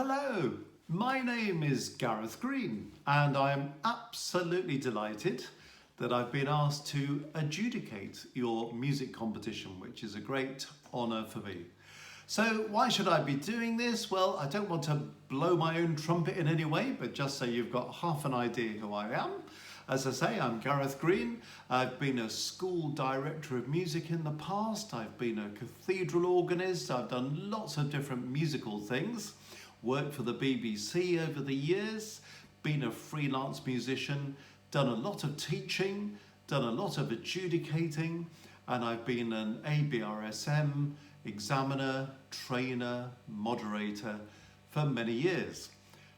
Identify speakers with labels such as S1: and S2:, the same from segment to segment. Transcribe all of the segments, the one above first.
S1: Hello, my name is Gareth Green and I am absolutely delighted that I've been asked to adjudicate your music competition, which is a great honour for me. So why should I be doing this? Well, I don't want to blow my own trumpet in any way, but just so you've got half an idea who I am. As I say, I'm Gareth Green. I've been a school director of music in the past. I've been a cathedral organist. I've done lots of different musical things. Worked for the BBC over the years, been a freelance musician, done a lot of teaching, done a lot of adjudicating, and I've been an ABRSM examiner, trainer, moderator for many years.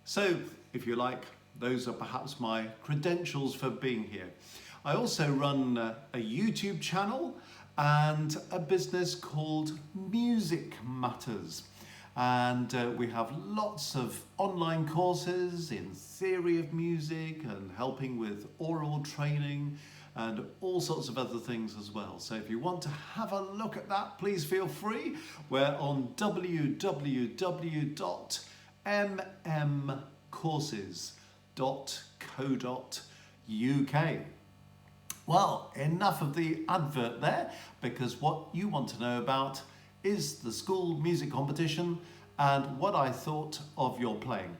S1: So, if you like, those are perhaps my credentials for being here. I also run a YouTube channel and a business called Music Matters. And we have lots of online courses in theory of music and helping with oral training and all sorts of other things as well. So if you want to have a look at that, please feel free. We're on www.mmcourses.co.uk. Well, enough of the advert there, because what you want to know about is the school music competition and what I thought of your playing.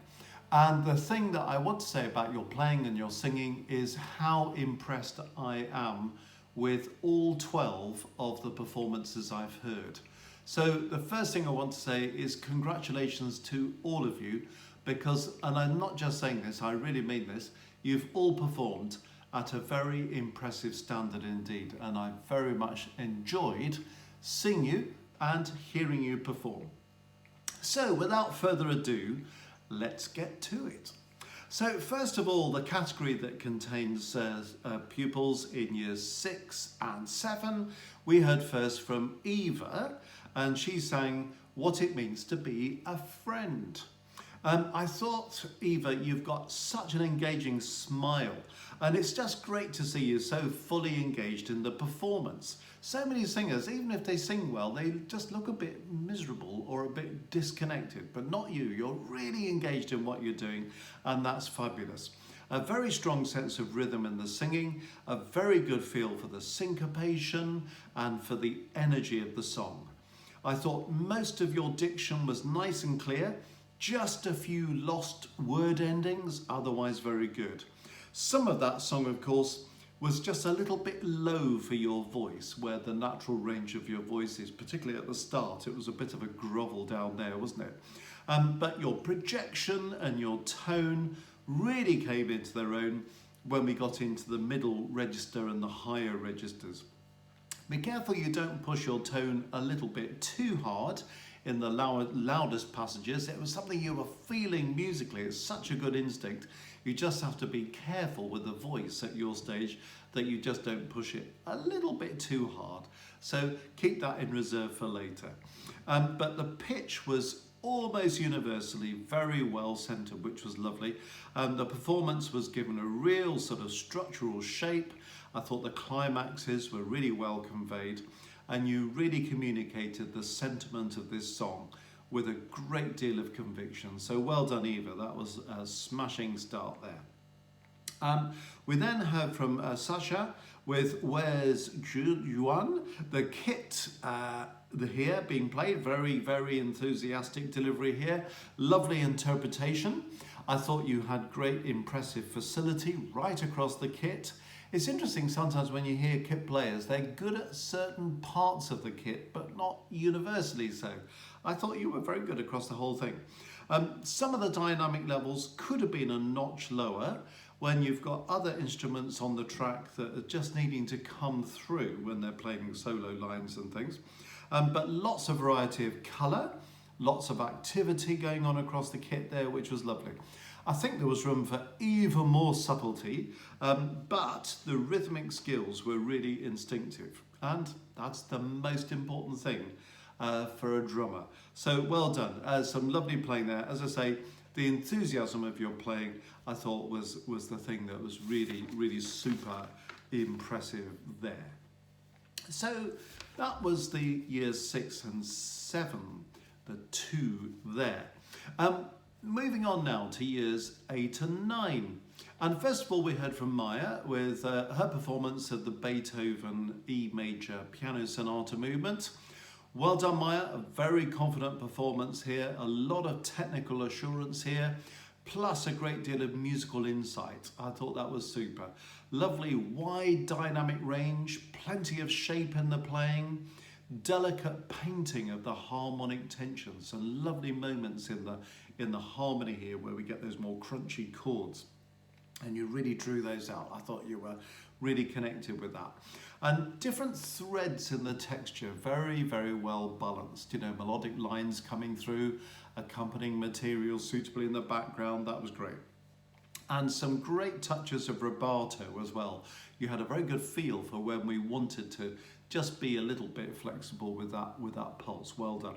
S1: And the thing that I want to say about your playing and your singing is how impressed I am with all 12 of the performances I've heard. So the first thing I want to say is congratulations to all of you, because, and I'm not just saying this, I really mean this, you've all performed at a very impressive standard indeed, and I very much enjoyed seeing you and hearing you perform. So without further ado, let's get to it. So first of all, the category that contains pupils in years 6 and 7, we heard first from Eva, and she sang What It Means to Be a Friend. I thought, Eva, you've got such an engaging smile, and it's just great to see you so fully engaged in the performance. So many singers, even if they sing well, they just look a bit miserable or a bit disconnected, but not you. You're really engaged in what you're doing, and that's fabulous. A very strong sense of rhythm in the singing, a very good feel for the syncopation and for the energy of the song. I thought most of your diction was nice and clear, just a few lost word endings, otherwise very good. Some of that song, of course, was just a little bit low for your voice, where the natural range of your voice is, particularly at the start. It was a bit of a grovel down there, wasn't it? But your projection and your tone really came into their own when we got into the middle register and the higher registers. Be careful you don't push your tone a little bit too hard in the loudest passages. It was something you were feeling musically. It's such a good instinct. You just have to be careful with the voice at your stage that you just don't push it a little bit too hard. So keep that in reserve for later. But the pitch was almost universally very well centered, which was lovely. The performance was given a real sort of structural shape. I thought the climaxes were really well conveyed, and you really communicated the sentiment of this song with a great deal of conviction. So well done, Eva. That was a smashing start there. We then heard from Sasha with Where's Yuan? The kit here being played. Very, very enthusiastic delivery here. Lovely interpretation. I thought you had great impressive facility right across the kit. It's interesting sometimes when you hear kit players, they're good at certain parts of the kit, but not universally so. I thought you were very good across the whole thing. Some of the dynamic levels could have been a notch lower when you've got other instruments on the track that are just needing to come through when they're playing solo lines and things. But lots of variety of colour, lots of activity going on across the kit there, which was lovely. I think there was room for even more subtlety, but the rhythmic skills were really instinctive, and that's the most important thing for a drummer. So well done. Some lovely playing there. As I say, the enthusiasm of your playing, I thought was the thing that was really, really super impressive there. So that was the years 6 and 7, the two there. Moving on now to years 8 and 9. And first of all, we heard from Maya with her performance of the Beethoven E major piano sonata movement. Well done, Maya. A very confident performance here. A lot of technical assurance here, plus a great deal of musical insight. I thought that was super. Lovely wide dynamic range, plenty of shape in the playing, delicate painting of the harmonic tensions, and lovely moments in the harmony here where we get those more crunchy chords. And you really drew those out. I thought you were really connected with that. And different threads in the texture, very, very well balanced. You know, melodic lines coming through, accompanying material suitably in the background. That was great. And some great touches of rubato as well. You had a very good feel for when we wanted to just be a little bit flexible with that pulse. Well done.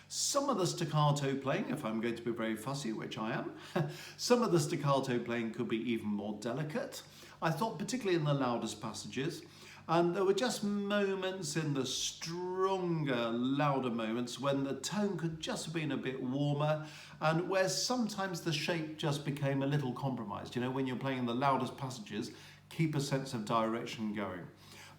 S1: Some of the staccato playing, if I'm going to be very fussy, which I am, some of the staccato playing could be even more delicate. I thought particularly in the loudest passages. And there were just moments in the stronger, louder moments when the tone could just have been a bit warmer and where sometimes the shape just became a little compromised. You know, when you're playing the loudest passages, keep a sense of direction going.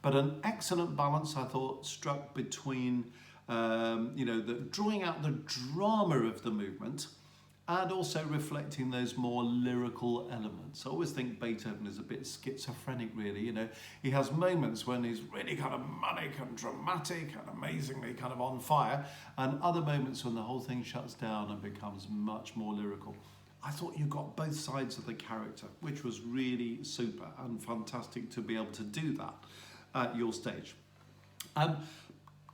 S1: But an excellent balance, I thought, struck between, drawing out the drama of the movement and also reflecting those more lyrical elements. I always think Beethoven is a bit schizophrenic, really. You know, he has moments when he's really kind of manic and dramatic and amazingly kind of on fire, and other moments when the whole thing shuts down and becomes much more lyrical. I thought you got both sides of the character, which was really super and fantastic to be able to do that at your stage.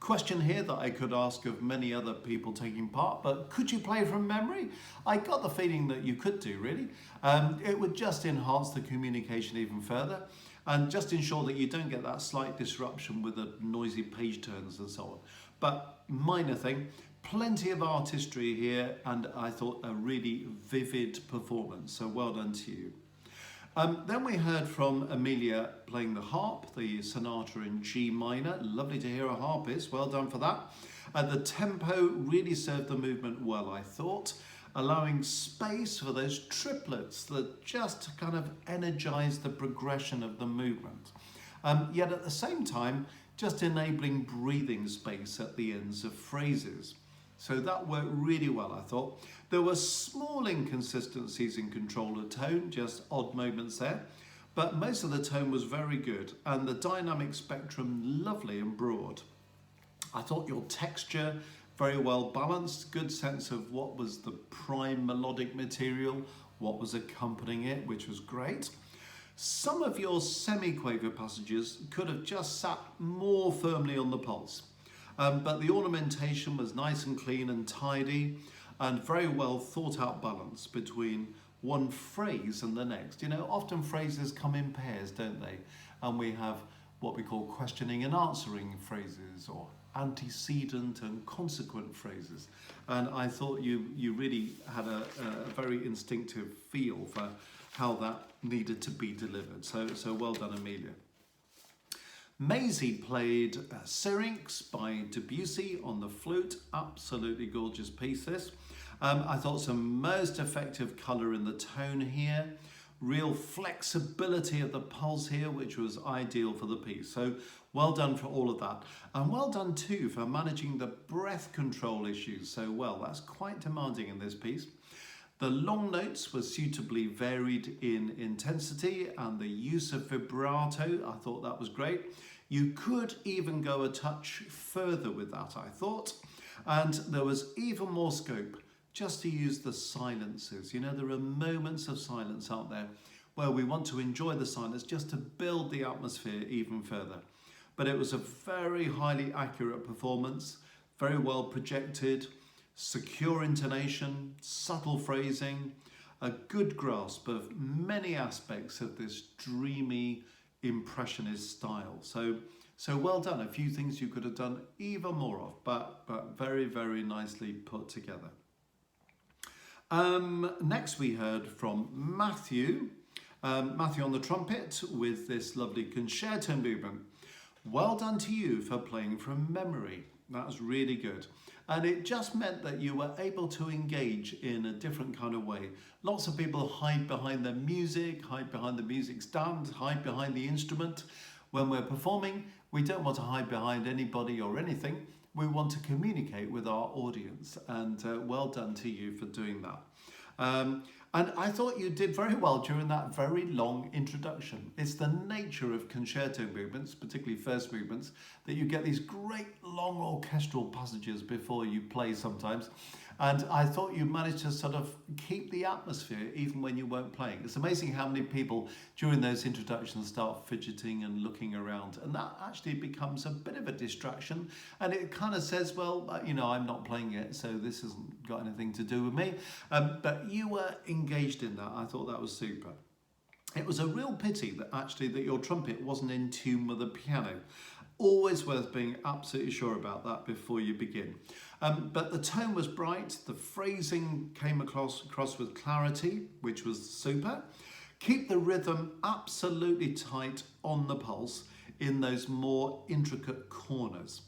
S1: Question here that I could ask of many other people taking part, but could you play from memory? I got the feeling that you could do, really. It would just enhance the communication even further and just ensure that you don't get that slight disruption with the noisy page turns and so on. But minor thing, plenty of artistry here, and I thought a really vivid performance, so well done to you. Then we heard from Amelia playing the harp, the sonata in G minor. Lovely to hear a harpist, well done for that. The tempo really served the movement well, I thought, allowing space for those triplets that just kind of energize the progression of the movement. Yet at the same time, just enabling breathing space at the ends of phrases. So that worked really well, I thought. There were small inconsistencies in control of tone, just odd moments there, but most of the tone was very good and the dynamic spectrum lovely and broad. I thought your texture very well balanced, good sense of what was the prime melodic material, what was accompanying it, which was great. Some of your semi-quaver passages could have just sat more firmly on the pulse. But the ornamentation was nice and clean and tidy and very well thought out balance between one phrase and the next. You know, often phrases come in pairs, don't they? And we have what we call questioning and answering phrases or antecedent and consequent phrases. And I thought you really had a very instinctive feel for how that needed to be delivered. So well done, Amelia. Maisie played Syrinx by Debussy on the flute. Absolutely gorgeous piece this. I thought some most effective colour in the tone here. Real flexibility of the pulse here, which was ideal for the piece. So well done for all of that. And well done too for managing the breath control issues so well. That's quite demanding in this piece. The long notes were suitably varied in intensity and the use of vibrato, I thought that was great. You could even go a touch further with that, I thought. And there was even more scope just to use the silences. You know, there are moments of silence out there where we want to enjoy the silence just to build the atmosphere even further. But it was a very highly accurate performance, very well projected, secure intonation, subtle phrasing, a good grasp of many aspects of this dreamy impressionist style. So well done. A few things you could have done even more of, but very, very nicely put together. Next we heard from Matthew. Matthew on the trumpet with this lovely concerto movement. Well done to you for playing from memory. That was really good. And it just meant that you were able to engage in a different kind of way. Lots of people hide behind their music, hide behind the music stand, hide behind the instrument. When we're performing, we don't want to hide behind anybody or anything. We want to communicate with our audience, and well done to you for doing that. And I thought you did very well during that very long introduction. It's the nature of concerto movements, particularly first movements, that you get these great long orchestral passages before you play sometimes. And I thought you managed to sort of keep the atmosphere even when you weren't playing. It's amazing how many people during those introductions start fidgeting and looking around. And that actually becomes a bit of a distraction. And it kind of says, well, I'm not playing yet, so this hasn't got anything to do with me. But you were engaged in that. I thought that was super. It was a real pity that your trumpet wasn't in tune with the piano. Always worth being absolutely sure about that before you begin. But the tone was bright, the phrasing came across with clarity, which was super. Keep the rhythm absolutely tight on the pulse in those more intricate corners.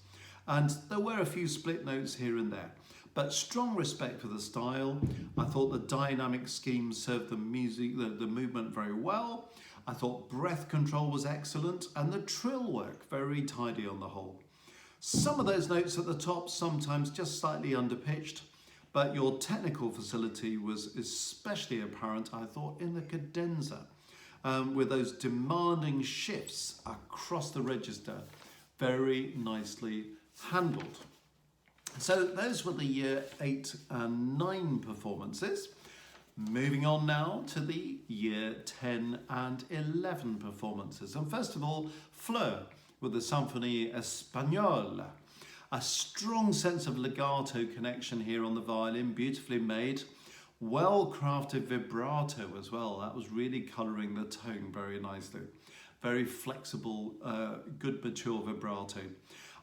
S1: And there were a few split notes here and there, but strong respect for the style. I thought the dynamic scheme served the music, the movement very well. I thought breath control was excellent and the trill work very tidy on the whole. Some of those notes at the top sometimes just slightly underpitched, but your technical facility was especially apparent, I thought, in the cadenza, with those demanding shifts across the register, very nicely handled. So those were the year 8 and 9 performances. Moving on now to the year 10 and 11 performances. And first of all, Fleur with the Symphonie Espagnole. A strong sense of legato connection here on the violin, beautifully made. Well-crafted vibrato as well. That was really colouring the tone very nicely. Very flexible, good mature vibrato.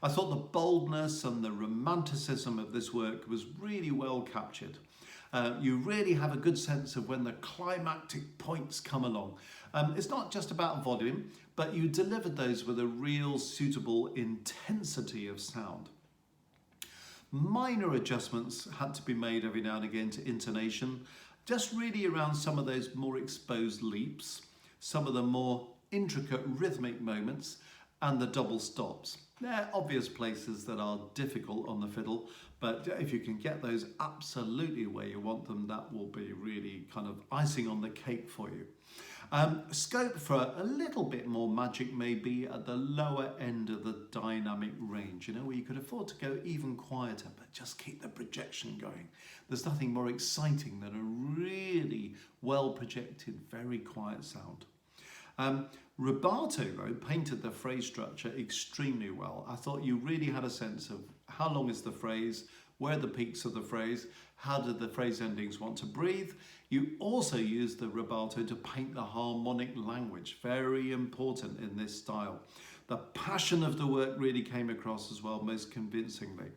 S1: I thought the boldness and the romanticism of this work was really well captured. You really have a good sense of when the climactic points come along. It's not just about volume, but you delivered those with a real suitable intensity of sound. Minor adjustments had to be made every now and again to intonation, just really around some of those more exposed leaps, some of the more intricate rhythmic moments, and the double stops. They're obvious places that are difficult on the fiddle, but if you can get those absolutely where you want them, that will be really kind of icing on the cake for you. Scope for a little bit more magic maybe at the lower end of the dynamic range, where you could afford to go even quieter, but just keep the projection going. There's nothing more exciting than a really well projected, very quiet sound. Rubato, though, painted the phrase structure extremely well. I thought you really had a sense of how long is the phrase, where are the peaks of the phrase, how did the phrase endings want to breathe. You also used the rubato to paint the harmonic language, very important in this style. The passion of the work really came across as well, most convincingly.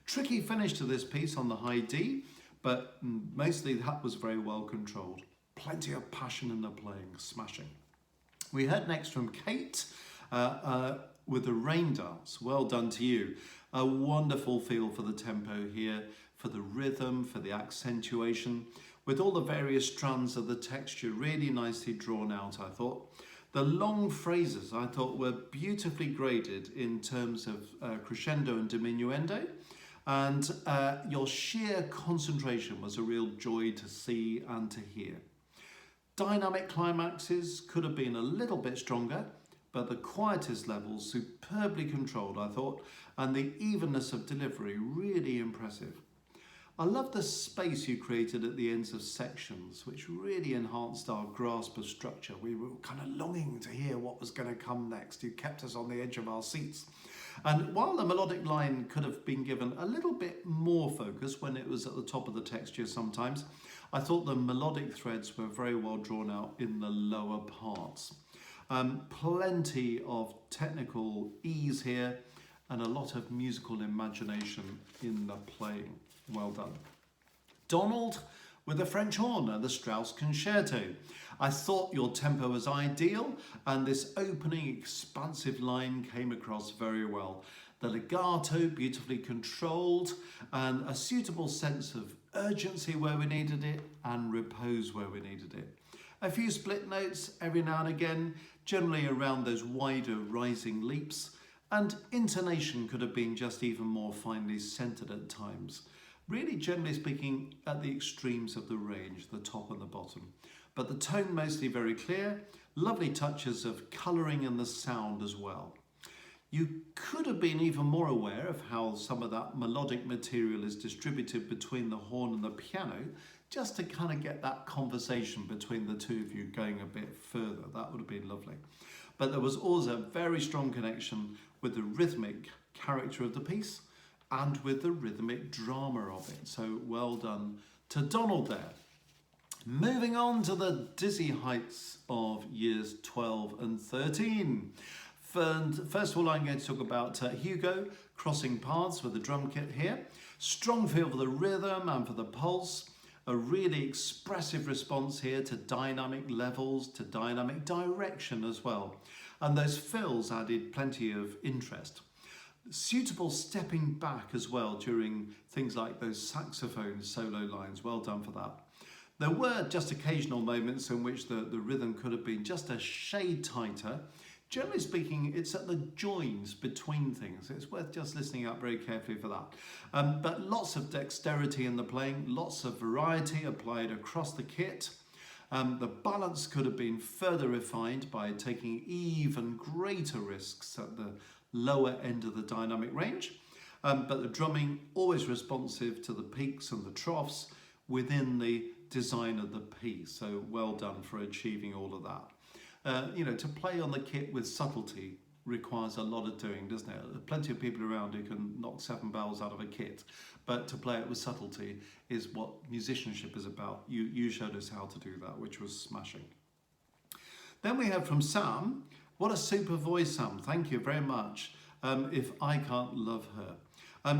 S1: Tricky finish to this piece on the high D, but mostly that was very well controlled. Plenty of passion in the playing, smashing. We heard next from Kate with the Rain Dance. Well done to you. A wonderful feel for the tempo here, for the rhythm, for the accentuation, with all the various strands of the texture really nicely drawn out, I thought. The long phrases, I thought, were beautifully graded in terms of crescendo and diminuendo. And your sheer concentration was a real joy to see and to hear. Dynamic climaxes could have been a little bit stronger, but the quietest levels superbly controlled, I thought, and the evenness of delivery really impressive. I love the space you created at the ends of sections, which really enhanced our grasp of structure. We were kind of longing to hear what was going to come next. You kept us on the edge of our seats. And while the melodic line could have been given a little bit more focus when it was at the top of the texture sometimes, I thought the melodic threads were very well drawn out in the lower parts. Plenty of technical ease here and a lot of musical imagination in the playing. Well done. Donald with the French horn and the Strauss Concerto. I thought your tempo was ideal and this opening expansive line came across very well. The legato, beautifully controlled, and a suitable sense of urgency where we needed it and repose where we needed it. A few split notes every now and again, generally around those wider rising leaps, and intonation could have been just even more finely centred at times. Really, generally speaking, at the extremes of the range, the top and the bottom. But the tone mostly very clear, lovely touches of colouring in the sound as well. You could have been even more aware of how some of that melodic material is distributed between the horn and the piano, just to kind of get that conversation between the two of you going a bit further. That would have been lovely. But there was also a very strong connection with the rhythmic character of the piece and with the rhythmic drama of it. So well done to Donald there. Moving on to the dizzy heights of years 12 and 13. First of all, I'm going to talk about Hugo crossing paths with the drum kit here. Strong feel for the rhythm and for the pulse. A really expressive response here to dynamic levels, to dynamic direction as well. And those fills added plenty of interest. Suitable stepping back as well during things like those saxophone solo lines. Well done for that. There were just occasional moments in which the rhythm could have been just a shade tighter. Generally speaking, it's at the joins between things. It's worth just listening out very carefully for that. But lots of dexterity in the playing, lots of variety applied across the kit. The balance could have been further refined by taking even greater risks at the lower end of the dynamic range. But the drumming always responsive to the peaks and the troughs within the design of the piece. So well done for achieving all of that. To play on the kit with subtlety requires a lot of doing, doesn't it? There are plenty of people around who can knock 7 bells out of a kit, but to play it with subtlety is what musicianship is about. You showed us how to do that, which was smashing. Then we have from Sam, what a super voice, Sam. Thank you very much. If I Can't Love Her.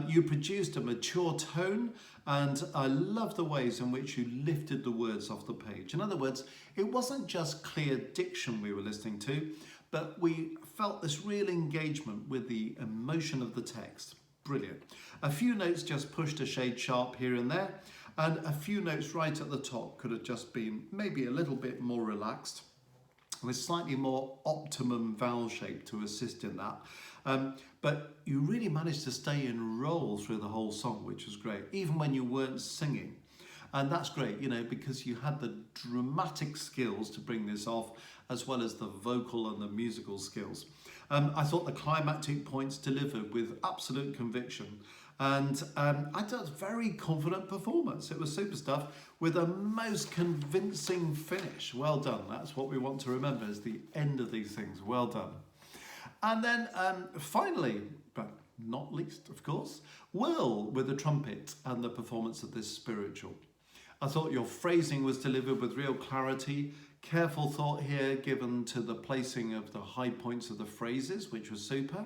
S1: You produced a mature tone, and I love the ways in which you lifted the words off the page. In other words, it wasn't just clear diction we were listening to, but we felt this real engagement with the emotion of the text. Brilliant. A few notes just pushed a shade sharp here and there, and a few notes right at the top could have just been maybe a little bit more relaxed, with slightly more optimum vowel shape to assist in that. But you really managed to stay in roll through the whole song, which was great, even when you weren't singing. And that's great, because you had the dramatic skills to bring this off, as well as the vocal and the musical skills. I thought the climactic points delivered with absolute conviction. And I thought it was a very confident performance. It was super stuff with a most convincing finish. Well done. That's what we want to remember is the end of these things. Well done. And then finally, but not least, of course, Will with the trumpet and the performance of this spiritual. I thought your phrasing was delivered with real clarity, careful thought here given to the placing of the high points of the phrases, which was super.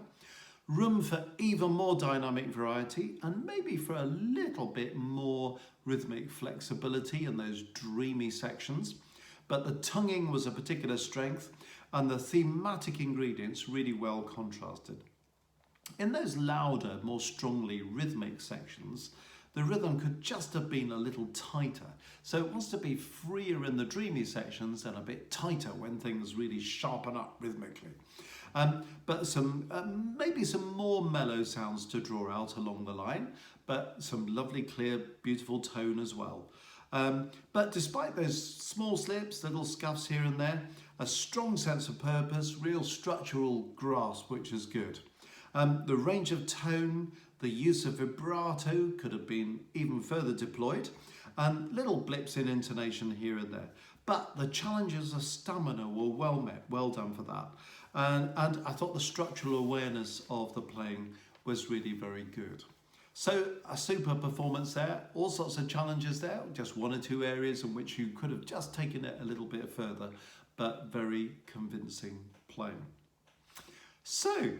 S1: Room for even more dynamic variety and maybe for a little bit more rhythmic flexibility in those dreamy sections. But the tonguing was a particular strength and the thematic ingredients really well contrasted. In those louder, more strongly rhythmic sections, the rhythm could just have been a little tighter. So it wants to be freer in the dreamy sections and a bit tighter when things really sharpen up rhythmically. But maybe some more mellow sounds to draw out along the line, but some lovely, clear, beautiful tone as well. But despite those small slips, little scuffs here and there, a strong sense of purpose, real structural grasp, which is good. The range of tone, the use of vibrato could have been even further deployed, and little blips in intonation here and there. But the challenges of stamina were well met, well done for that. And I thought the structural awareness of the playing was really very good. So a super performance there, all sorts of challenges there, just one or two areas in which you could have just taken it a little bit further, but very convincing playing. So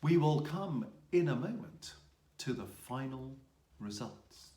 S1: we will come in a moment to the final results.